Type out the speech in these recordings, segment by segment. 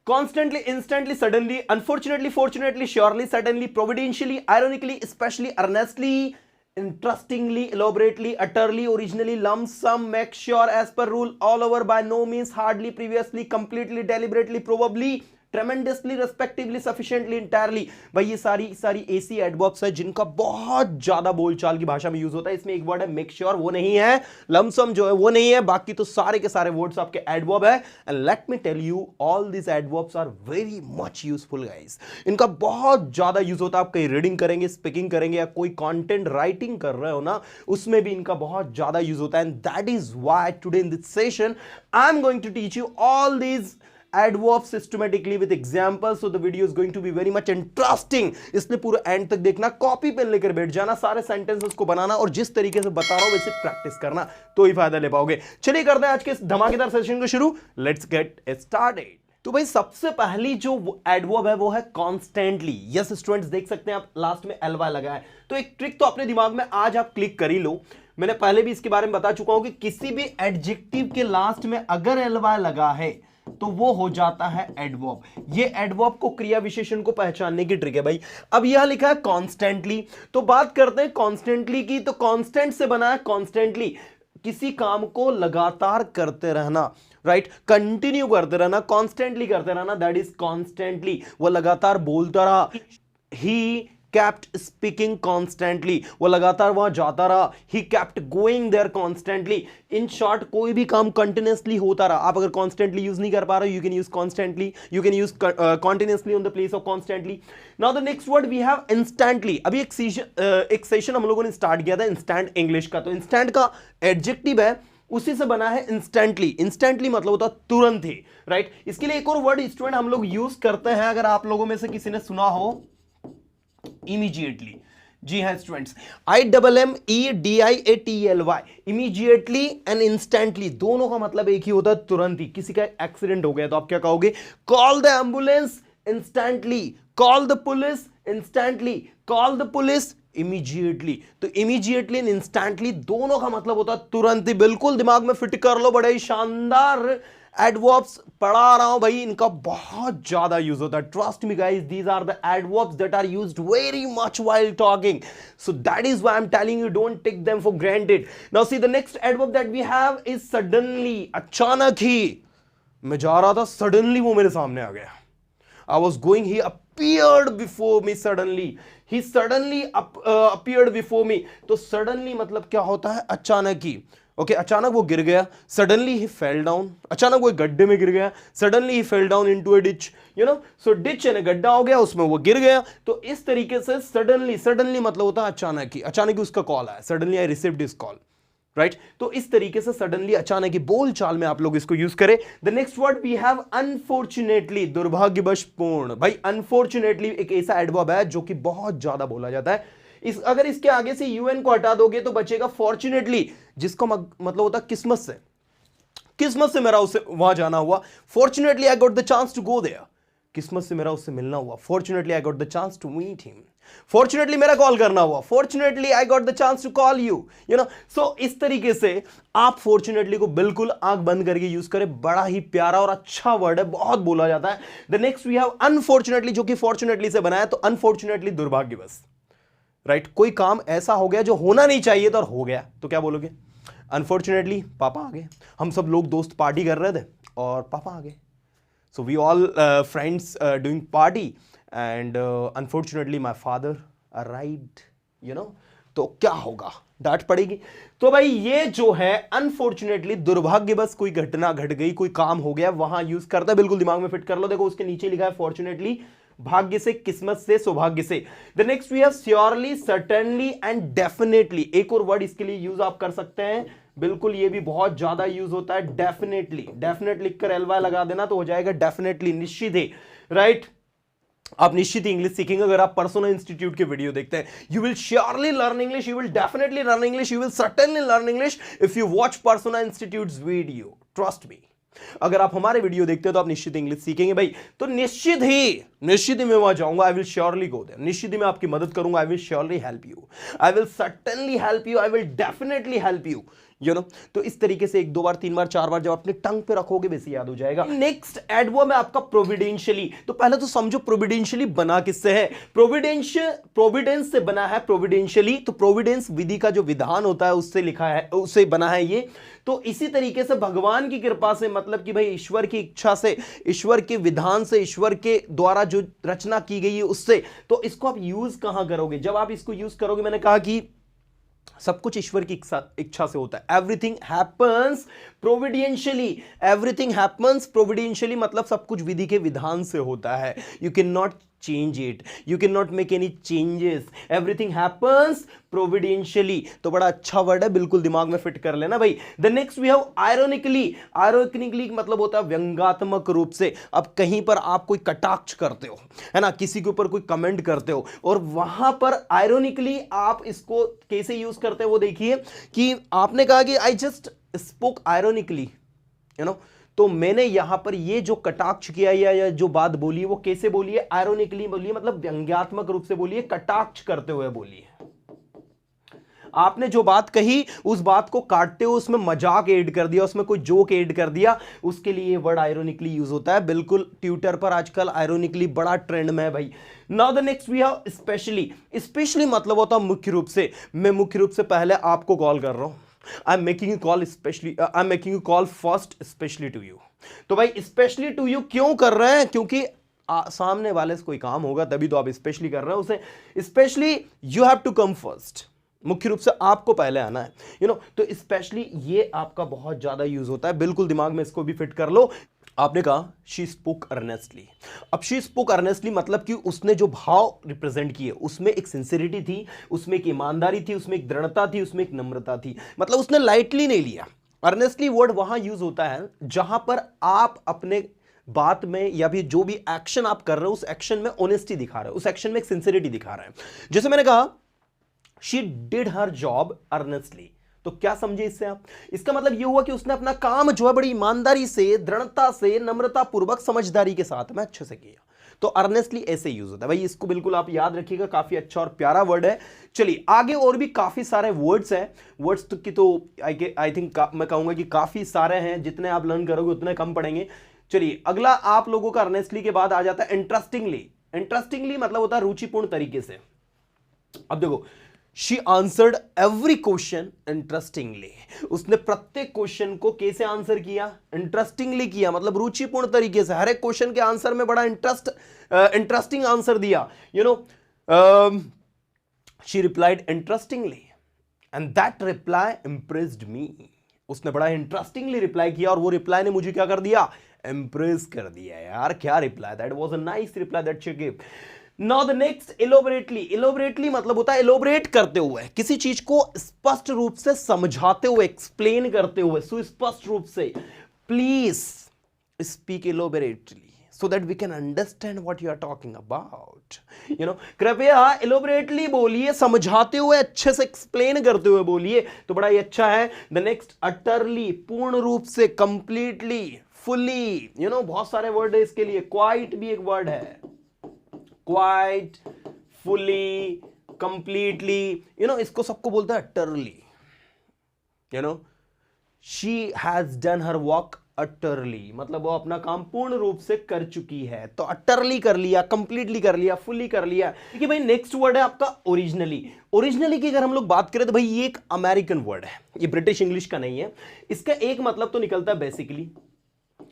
Constantly, instantly, suddenly, unfortunately, fortunately, surely, suddenly, providentially, ironically, especially, earnestly, interestingly, elaborately, utterly, originally, lump sum, make sure, as per rule, all over, by no means, hardly, previously, completely, deliberately, probably, tremendously, respectively, sufficiently, entirely. भाई ये सारी सारी ऐसी adverbs है जिनका बहुत ज्यादा बोलचाल की भाषा में यूज होता है। इसमें एक वर्ड है मेक श्योर, वो नहीं है। लमसम जो है वो नहीं है। बाकी तो सारे के सारे वर्ड्स आपके एडवर्ब है। And let me tell you, all this adverbs are very much useful guys. इनका बहुत ज्यादा यूज होता है। आप कहीं रीडिंग करेंगे, स्पीकिंग करेंगे, या कोई कंटेंट राइटिंग कर रहे हो ना, उसमें भी इनका बहुत ज्यादा यूज होता है। And that is why today in this session I am going to teach you all these adverbs systematically with examples, so the video is going to be very much interesting। इसलिए पूरा and तक देखना, copy pen लेकर बैठ जाना, सारे sentences को बनाना और जिस तरीके से बता रहा हूं वैसे प्रैक्टिस करना, तो ही फायदा ले पाओगे। चलिए करते हैं आज के इस धमाकेदार सेशन को शुरू। Let's get started. तो भाई सबसे पहली जो एडवर्ब है वो है कॉन्स्टेंटली। यस स्टूडेंट्स, देख सकते हैं आप लास्ट में एल वाई लगा है। तो एक ट्रिक तो अपने दिमाग में आज आप क्लिक कर ही लो। मैंने पहले भी इसके बारे में बता चुका हूं कि किसी भी एडजेक्टिव के लास्ट में अगर एल वाई लगा है तो वो हो जाता है एडवर्ब। ये एडवर्ब को, क्रिया विशेषण को पहचानने की ट्रिक है भाई। अब यह लिखा है कॉन्स्टेंटली, तो बात करते हैं कॉन्स्टेंटली की। तो कॉन्स्टेंट से बना है कॉन्स्टेंटली, किसी काम को लगातार करते रहना, राइट, कंटिन्यू करते रहना, कॉन्स्टेंटली करते रहना, दैट इज कॉन्स्टेंटली। वो लगातार बोलता रहा। ही kept speaking constantly, वो लगातार वहां जाता रहा। he kept going there constantly। in short, कोई भी काम continuously होता रहा। आप अगर constantly यूज नहीं कर पा रहे हो, you can use constantly, you can use continuously on the place of constantly। now the next word we have instantly। अभी एक सेशन हम लोगों ने स्टार्ट किया था इंस्टेंट इंग्लिश का। तो इंस्टेंट का एडजेक्टिव है, उसी से बना है इंस्टेंटली। इंस्टेंटली मतलब होता तुरंत ही, राइट। इसके लिए एक और वर्ड स्टूडेंट हम लोग यूज करते हैं, अगर आप लोगों में से किसी ने सुना हो, इमीडिएटली। जी हाँ students, IMMEDIATLY, immediately and instantly, दोनों का मतलब एक ही होता है, तुरंत ही। किसी का एक्सीडेंट हो गया तो आप क्या कहोगे? Call the ambulance instantly, call the police instantly, call the police immediately. तो इमीडिएटली एंड इंस्टेंटली दोनों का मतलब होता है तुरंत ही। बिल्कुल दिमाग में फिट कर लो, बड़े ही शानदार एडवर्ब्स पढ़ा रहा हूं भाई, इनका बहुत ज्यादा यूज होता है। Trust me guys, these are the adverbs that are used very much while talking, so that is why I am telling you, don't take them for granted. Now see the next adverb that we have is suddenly. अचानक ही मैं जा रहा था, suddenly वो मेरे सामने आ गया। I was going, he appeared before me suddenly, he suddenly appeared before me। तो suddenly मतलब क्या होता है? अचानक ही। ओके, अचानक वो गिर गया, सडनली ही फेल डाउन। अचानक वो गड्ढे में गिर गया, suddenly he fell down into a ditch, you know. So ditch यानी गड्ढा हो गया, उसमें वो गिर गया। तो इस तरीके से सडनली, सडनली मतलब होता है अचानक ही। अचानक ही उसका कॉल आया, suddenly I received his call, right. तो इस तरीके से सडनली, अचानक ही, बोल चाल में आप लोग इसको यूज करें। The next word we have unfortunately, दुर्भाग्यवश पूर्ण। भाई अनफॉर्चुनेटली एक ऐसा एडवर्ब है जो कि बहुत ज्यादा बोला जाता है। अगर इसके आगे से यूएन को हटा दोगे तो बचेगा फॉर्चुनेटली, जिसका मतलब होता है किस्मत से। किस्मत से मेरा उससे वहां जाना हुआ। Fortunately I got the chance to go there, किस्मत से मेरा उससे मिलना हुआ। Fortunately I got the chance to meet him, fortunately मेरा कॉल करना हुआ। Fortunately I got the chance to call you, you know. So इस तरीके से आप फॉर्चुनेटली को बिल्कुल आंख बंद करके यूज करें। बड़ा ही प्यारा और अच्छा वर्ड है, बहुत बोला जाता है। The next we have unfortunately, जो कि फॉर्चुनेटली से बनाया। तो अनफॉर्चुनेटली दुर्भाग्यवश, राइट। कोई काम ऐसा हो गया जो होना नहीं चाहिए था और हो गया, तो क्या बोलोगे? अनफॉर्चुनेटली पापा आ गए। हम सब लोग दोस्त पार्टी कर रहे थे और पापा आ गए। So we all friends doing party and unfortunately my father arrived, you know. तो क्या होगा? डांट पड़ेगी। तो भाई ये जो है अनफॉर्चुनेटली, दुर्भाग्यवश कोई घटना घट गई, कोई काम हो गया, वहां यूज करता है। बिल्कुल दिमाग में फिट कर लो। देखो उसके नीचे लिखा है फॉर्चुनेटली, भाग्य से, किस्मत से, सौभाग्य से। The next we have surely, certainly and definitely. एक और वर्ड इसके लिए यूज आप कर सकते हैं, बिल्कुल ये भी बहुत ज्यादा यूज होता है, डेफिनेटली। डेफिनेट लिखकर एलवाई लगा देना तो हो जाएगा डेफिनेटली, निश्चित ही, राइट। आप निश्चित इंग्लिश सीखेंगे अगर आप पर्सोना इंस्टीट्यूट के वीडियो देखते हैं। You will surely learn English, you will definitely learn English, you will certainly learn English if you watch persona institutes video, trust me. अगर आप हमारे वीडियो देखते हो तो आप निश्चित इंग्लिश सीखेंगे भाई। तो निश्चित ही मैं वहां जाऊंगा, I will surely go there. निश्चित ही मैं आपकी मदद करूंगा, I will surely help you, I will certainly help you, I will definitely help you, तो इस तरीके से 1 2 बार 3 बार 4 बार जब अपने टंग पे रखोगे वैसे याद हो जाएगा। नेक्स्ट एडवर्ब है आपका प्रोविडेंशियली। तो पहले तो समझो प्रोविडेंशियली बना किससे है, प्रोविडेंस से बना है प्रोविडेंशियली। तो प्रोविडेंस विधि का जो विधान होता है उससे लिखा है, उससे बना है ये। तो इसी तरीके से भगवान की कृपा से, मतलब कि भाई ईश्वर की इच्छा से, ईश्वर के विधान से, ईश्वर के द्वारा जो रचना की गई है उससे। तो इसको आप यूज कहां करोगे, जब आप इसको यूज करोगे, मैंने कहा कि सब कुछ ईश्वर की इच्छा से होता है। Everything happens providentially, everything happens providentially, मतलब सब कुछ विधि के विधान से होता है। You can not change it, you can not make any changes, everything happens providentially. तो बड़ा अच्छा वर्ड है, बिल्कुल दिमाग में फिट कर लेना भाई। The next we have ironically. Ironically मतलब होता है व्यंग्यात्मक रूप से। अब कहीं पर आप कोई कटाक्ष करते हो, है ना, किसी के ऊपर कोई कमेंट करते हो, और वहां पर आयरोनिकली आप इसको कैसे यूज करते हो वो देखिए। कि आपने कहा कि आई जस्ट स्पोक आयरोनिकली, तो मैंने यहां पर ये जो कटाक्ष किया या जो बात बोली है वो कैसे बोली है, आयरोनिकली बोली है, मतलब व्यंग्यात्मक रूप से बोली है, कटाक्ष करते हुए बोली है। आपने जो बात कही उस बात को काटते हुए उसमें मजाक ऐड कर दिया, उसमें कोई जोक ऐड कर दिया, उसके लिए वर्ड आयरोनिकली यूज होता है। बिल्कुल ट्विटर पर आजकल आयरोनिकली बड़ा ट्रेंड में है भाई। Now the next we have specially. Specially मतलब होता है मुख्य रूप से। मैं मुख्य रूप से पहले आपको कॉल कर रहा हूं, I am making you call specially, I am making you call first specially to you. तो भाई स्पेशली टू यू क्यों कर रहे हैं, क्योंकि सामने वाले से कोई काम होगा तभी तो आप स्पेशली कर रहे हैं उसे। Specially you have to come first, मुख्य रूप से आपको पहले आना है, तो स्पेशली ये आपका बहुत ज्यादा यूज होता है। बिल्कुल दिमाग में इसको भी फिट कर लो। आपने कहा शी स्पोक अर्नेस्टली। अब शी स्पोक अर्नेस्टली मतलब कि उसने जो भाव रिप्रेजेंट किए उसमें एक सिंसियरिटी थी, उसमें एक ईमानदारी थी, उसमें एक दृढ़ता थी, उसमें एक नम्रता थी, मतलब उसने लाइटली नहीं लिया। अर्नेस्टली वर्ड वहां यूज होता है जहां पर आप अपने बात में या भी जो भी एक्शन आप कर रहे हो उस एक्शन में ऑनेस्टी दिखा रहे हो, उस एक्शन में एक सिंसियरिटी दिखा रहे हैं। जैसे मैंने कहा she did her job earnestly, तो क्या समझे इससे आप, इसका मतलब यह हुआ कि उसने अपना काम जो है बड़ी ईमानदारी से, दृढ़ता से, नम्रता पूर्वक, समझदारी के साथ में अच्छे से किया। तो अर्नेस्टली ऐसे यूज होता है भाई, इसको बिल्कुल आप याद रखिएगा, काफी अच्छा और प्यारा वर्ड है। चलिए आगे और भी काफी सारे वर्ड्स हैं, वर्ड्स की तो आई थिंक मैं कहूंगा कि काफी सारे हैं, जितने आप लर्न करोगे उतने कम पड़ेंगे। चलिए अगला आप लोगों का अर्नेस्टली के बाद आ जाता है इंटरेस्टिंगली। इंटरेस्टिंगली मतलब होता है रुचिपूर्ण तरीके से। अब देखो, she answered every question interestingly, उसने प्रत्येक क्वेश्चन को कैसे आंसर किया, इंटरेस्टिंगली किया, मतलब रुचिपूर्ण तरीके से। हर एक क्वेश्चन के आंसर में बड़ा इंटरेस्टिंग आंसर दिया। She replied interestingly and that reply impressed me. उसने बड़ा इंटरेस्टिंगली रिप्लाई किया और वो रिप्लाई ने मुझे क्या कर दिया, इंप्रेस कर दिया। यार क्या reply, that was a nice reply that she give. Now the next elaborately. Elaborately मतलब होता है इलोबरेट करते हुए, किसी चीज को स्पष्ट रूप से समझाते हुए, एक्सप्लेन करते हुए, सुस्पष्ट रूप से। Please speak elaborately so that we can understand what you are talking about, कृपया इलोबरेटली बोलिए, समझाते हुए, अच्छे से एक्सप्लेन करते हुए बोलिए, तो बड़ा ही अच्छा है। द नेक्स्ट अटरली, पूर्ण रूप से, कंप्लीटली, फुली, बहुत सारे वर्ड है इसके लिए। क्वाइट भी एक वर्ड है, क्वाइट, फुली, कंप्लीटली, इसको सबको बोलता है utterly. She has done her work utterly, मतलब वो अपना काम पूर्ण रूप से कर चुकी है। तो अटरली कर लिया, कंप्लीटली कर लिया, फुली कर लिया। देखिए भाई नेक्स्ट वर्ड है आपका ओरिजिनली। ओरिजिनली की अगर हम लोग बात करें तो भाई ये एक अमेरिकन वर्ड है, ये ब्रिटिश इंग्लिश का नहीं है। इसका एक मतलब तो निकलता है बेसिकली,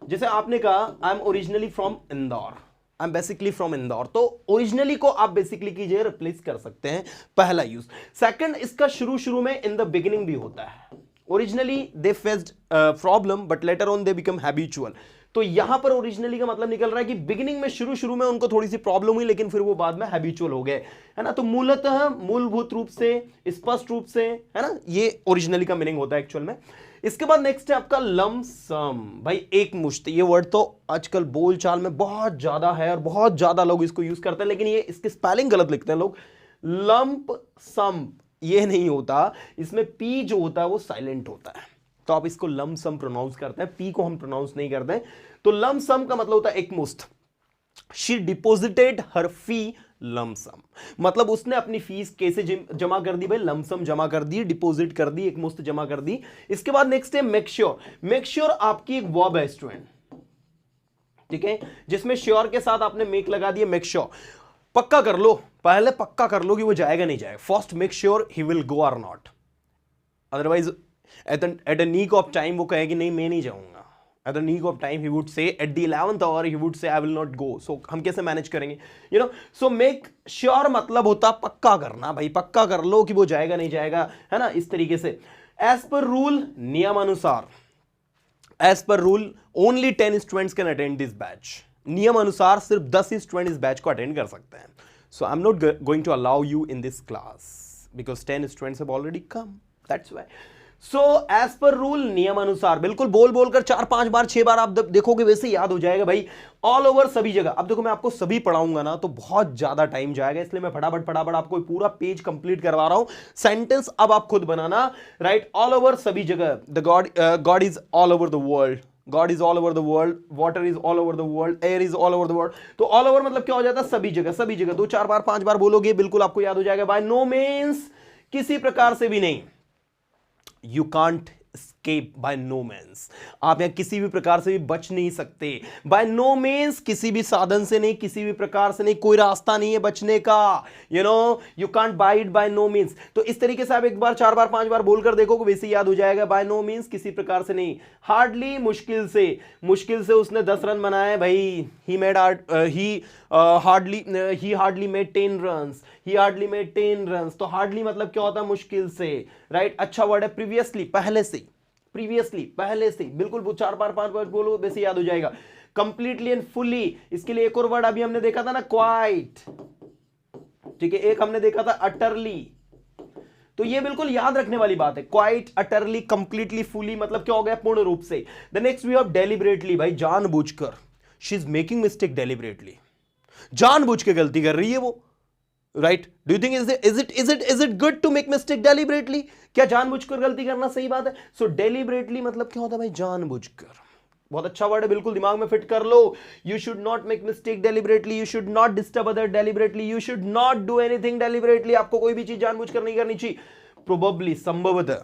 जैसे आपने कहा I am originally from Indore, I am basically from Indore, तो ओरिजिनली को आप बेसिकली की जगह रिप्लेस कर सकते हैं, पहला यूज। सेकंड, इसका शुरू में इन द बिगिनिंग भी होता है। Originally they faced problem but later on they become habitual. तो यहां पर ओरिजिनली का मतलब निकल रहा है कि बिगिनिंग में, शुरू में उनको थोड़ी सी प्रॉब्लम हुई, लेकिन फिर वो बाद में हैबिचुअल हो गए, है ना। तो मूलतः, मूलभूत रूप से, स्पष्ट रूप से, है ना, ये ओरिजिनली का मीनिंग होता है एक्चुअल में। इसके बाद नेक्स्ट है आपका लमसम। भाई एक मुश्त, ये वर्ड तो आजकल बोलचाल में बहुत ज्यादा है और बहुत ज्यादा लोग इसको यूज करते हैं, लेकिन ये इसकी स्पेलिंग गलत लिखते हैं लोग। लंप सम ये नहीं होता, इसमें पी जो होता है वो साइलेंट होता है, तो आप इसको लमसम प्रोनाउंस करते हैं, पी को हम प्रोनाउंस नहीं करते हैं। तो लमसम का मतलब होता है एक मुश्त, she deposited her fee lump sum, मतलब उसने अपनी फीस कैसे जमा कर दी भाई, लमसम जमा कर दी, डिपॉजिट कर दी, एक मुश्त जमा कर दी। इसके बाद नेक्स्ट है मेक श्योर। मेक श्योर आपकी एक वर्ब है स्टूडेंट, ठीक है, जिसमें श्योर के साथ आपने मेक लगा दिया। मेक श्योर पक्का कर लो, पहले पक्का कर लो कि वो जाएगा नहीं जाएगा। First make sure he will go और नॉट, अदरवाइज एट अ नीक ऑफ टाइम वो कहेगी नहीं मैं नहीं जाऊंगा। At the nick of time he would say at the 11th hour he would say I will not go. So हम कैसे मैनेज करेंगे, you know? So make sure मतलब होता पक्का करना भाई, पक्का कर लो कि वो जाएगा नहीं जाएगा, है ना, इस तरीके से। As per rule, नियमानुसार, as per rule only 10 students can attend this batch. नियम अनुसार सिर्फ 10 ही स्टूडेंट इस बैच को अटेंड कर सकते हैं। So I'm not going to allow you in this class because 10 students have already come. That's why. So as per rule, नियम अनुसार, बिल्कुल बोल बोलकर 4-5 बार 6 बार आप देखोगे वैसे याद हो जाएगा भाई, ऑल ओवर सभी जगह। अब देखो मैं आपको सभी पढ़ाऊंगा ना तो बहुत ज्यादा टाइम जाएगा, इसलिए मैं फटाफट फटाफट आपको पूरा पेज कंप्लीट करवा रहा हूं। सेंटेंस अब आप खुद बनाना, राइट, ऑल ओवर सभी जगह। The God is all over the world, God is all over the world, water is all over the world, air is all over the world. तो all over मतलब क्या हो जाता है, सभी जगह, सभी जगह। 2-4 बार 5 बार बोलोगे बिल्कुल आपको याद हो जाएगा। बाय नो मीन्स, किसी प्रकार से भी नहीं, you can't escape by no means, आप यहां किसी भी प्रकार से भी बच नहीं सकते। by no means, किसी भी साधन से नहीं, किसी भी प्रकार से नहीं, कोई रास्ता नहीं है बचने का, you know, you can't buy it by no means। तो इस तरीके से आप एक बार 4 बार 5 बार बोलकर देखोगे वैसे याद हो जाएगा। by no means, किसी प्रकार से नहीं। हार्डली, मुश्किल से, मुश्किल से उसने 10 रन बनाए भाई, he hardly made 10 runs, he hardly made 10 runs। तो हार्डली मतलब क्या होता है, मुश्किल से, राइट। अच्छा वर्ड है प्रीवियसली, पहले से, प्रीवियसली पहले से, बिल्कुल 4 बार 5 बार बोलो वैसे याद हो जाएगा। कंप्लीटली एंड फुल्ली, इसके लिए एक और वर्ड अभी हमने देखा था ना, क्वाइट, ठीक है, एक हमने देखा था अटरली। तो ये बिल्कुल याद रखने वाली बात है, क्वाइट, अटरली, कंप्लीटली, फुली मतलब क्या हो गया, पूर्ण रूप से। The next we have deliberately, भाई जानबूझकर, she is making mistake deliberately, जानबूझ के गलती कर रही है वो, right. Do you think is it good to make mistake deliberately, क्या जानबूझकर गलती करना सही बात है? सो डेलिबरेटली मतलब क्या होता है भाई, जानबूझकर। बहुत अच्छा वर्ड है, बिल्कुल दिमाग में फिट कर लो। You should not make mistake deliberately, you should not disturb other deliberately, you should not do anything deliberately. आपको कोई भी चीज जानबूझकर नहीं करनी चाहिए। प्रोबेबली, संभवतः,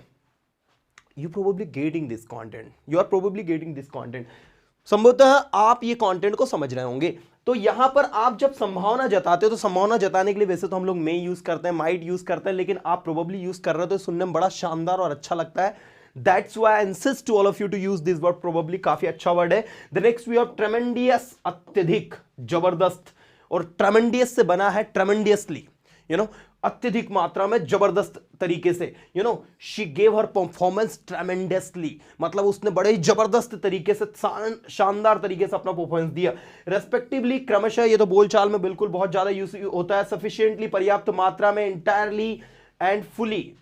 you probably getting this content, you are probably getting this content, संभवतः आप ये कंटेंट को समझ रहे होंगे। तो यहां पर आप जब संभावना जताते हो तो संभावना जताने के लिए वैसे तो हम लोग मे यूज करते हैं, माइट यूज करते हैं, लेकिन आप प्रोबेबली यूज कर रहे हो तो सुनने में बड़ा शानदार और अच्छा लगता है। That's why I insist to all of you to use this word probably, काफी अच्छा वर्ड है। The next we have tremendous, अत्यधिक, जबरदस्त, और ट्रेमेंडियस से बना है ट्रेमेंडियसली, यू नो, अत्यधिक मात्रा में, जबरदस्त तरीके से, you know. She gave her performance tremendously, मतलब उसने बड़े ही जबरदस्त तरीके से, शानदार तरीके से अपना परफॉर्मेंस दिया। रेस्पेक्टिवली, क्रमशः, ये तो बोलचाल में बिल्कुल बहुत ज्यादा यूज होता है। सफिशिएंटली, पर्याप्त मात्रा में। इंटायरली एंड फुली,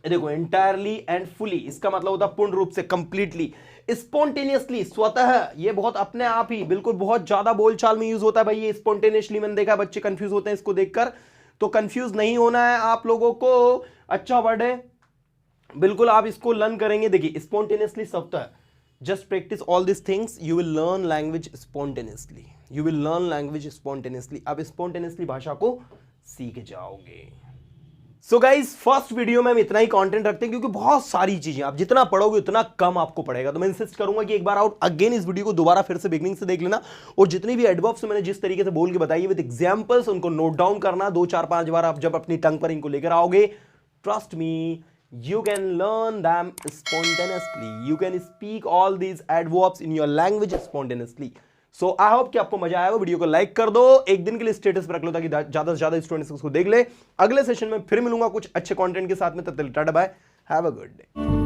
देखो इंटायरली एंड फुली इसका मतलब होता है पूर्ण रूप से, कंप्लीटली। स्पॉन्टेनियसली, स्वतः, ये बहुत अपने आप ही, बिल्कुल बहुत ज्यादा बोलचाल में यूज होता है भाई ये स्पॉन्टेनियसली। मैंने देखा बच्चे कंफ्यूज होते हैं इसको देखकर, तो कंफ्यूज नहीं होना है आप लोगों को। अच्छा वर्ड है, बिल्कुल आप इसको लर्न करेंगे। देखिए स्पॉन्टेनियसली, स्वतः, just practice all this things, you will learn language spontaneously, you will learn language spontaneously. आप स्पॉन्टेनियसली भाषा को सीख जाओगे। सो गाइज, फर्स्ट वीडियो में हम इतना ही कंटेंट रखते हैं क्योंकि बहुत सारी चीजें आप जितना पढ़ोगे उतना कम आपको पड़ेगा। तो मैं इंसिस्ट करूंगा कि एक बार आउट अगेन इस वीडियो को दोबारा फिर से बिगनिंग से देख लेना, और जितनी भी एडवर्ब्स मैंने जिस तरीके से बोल के बताई विद एग्जांपल्स उनको नोट डाउन करना। 2-4-5 बार आप जब अपनी टंग पर इनको लेकर आओगे, trust me, you can learn them spontaneously, you can speak all these adverbs in your language spontaneously। So I hope कि आपको मजा आया हो। वीडियो को लाइक कर दो, एक दिन के लिए स्टेटस पर रख लो ताकि ज्यादा से ज्यादा स्टूडेंट्स उसको देख ले। अगले सेशन में फिर मिलूंगा कुछ अच्छे कंटेंट के साथ में, तब तक tata bye, have a good day.